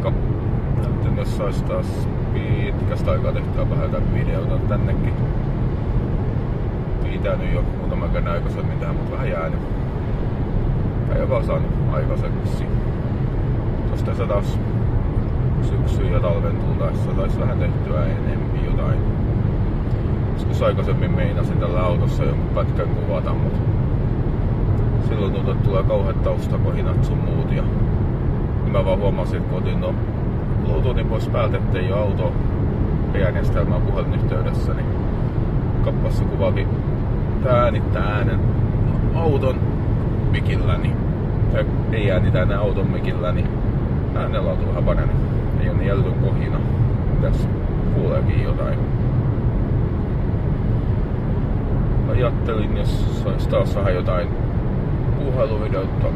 paikka. Näytin, jos sais taas pitkästä aikaa tehtyä vähän jotain videota tännekin. Pitänyt jo muutaman kerran aikaisemmin tähän, mutta vähän jäänyt. Tai jopa saanut aikaiseksi. Tosta se taas syksyn ja talven tultaessa sais vähän tehtyä enemmän jotain. Joskus aikaisemmin meinasin tällä autossa jonkun pätkän kuvata, mutta silloin tuntuu, että tulee kauheat taustakohinat sun muut. Ja mä vaan huomasin, että kun otin no Bluetoothin pois päältä, ettei ole auto äänijärjestelmää puhelinyhteydessä, niin kappassa kuvaakin äänittää äänen auton mikilläni. Tai ei äänitä enää auton mikilläni. Äänellä on vähän paremmin. Ei ole niin älytön kohina. Tässä kuuleekin jotain. Ajattelin, jos sais taas vähän jotain puheluvideota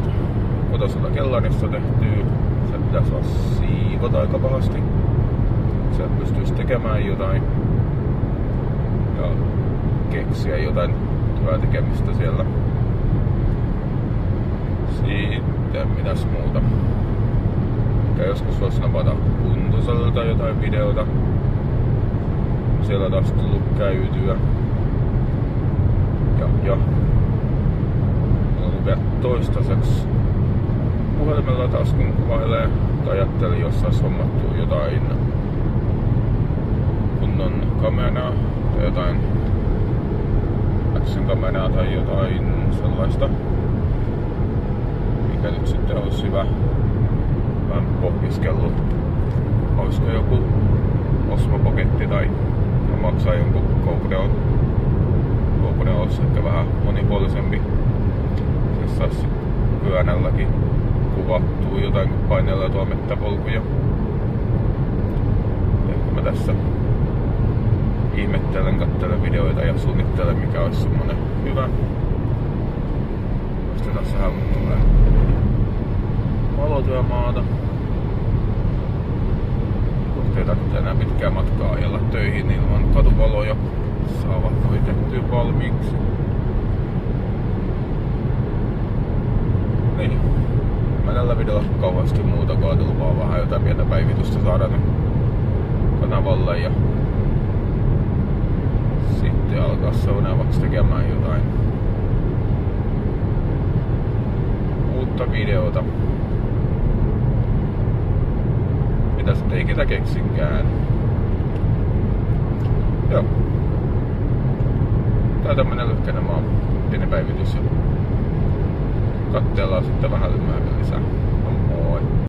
kotoiselta kellarista tehtyä. Se pitäisi olla siivota aika pahasti. Se pystyisi tekemään jotain. Ja keksiä jotain hyvää tekemistä siellä. Sitten mitäs muuta. Ja joskus voisi napata Kuntosalilta jotain videota. Siellä taas tullut käytyä. Ja on vielä toistaiseksi puhelimella taas kun kuvailee. Ajattelin, jos sais hommattua jotain kunnon kameraa tai jotain action kameraa tai jotain sellaista, mikä nyt sitten olisi hyvä. Mä oon pohdiskellut, olisiko joku Osmo Pocketti tai maksaa jonkun GoPro. GoPro olisi ehkä vähän monipuolisempi. Se saisi pyönälläkin kuvattua jotain, kun paineella tuo mettäpolkuja. Ehkä mä tässä ihmettelen, katselen videoita ja suunnittelen, mikä olisi semmonen hyvä. Sitten tässä vähän tulee valotyömaata. Kohta ei tarvitse enää pitkää matkaa ajella töihin ilman katuvaloja. Saavat hoitettua valmiiksi. Niin. Mä tällä videolla kauheasti muuta, kun ajatellut vaan vähän jotain pientä päivitystä saada kanavalle ja sitten alkaa seuraavaksi tekemään jotain uutta videota. Mitä sitten ikinä keksinkään. Joo. Tää tämmönen lyhkäinen pieni päivitys ja katsellaan sitten vähän myöhemmin lisää.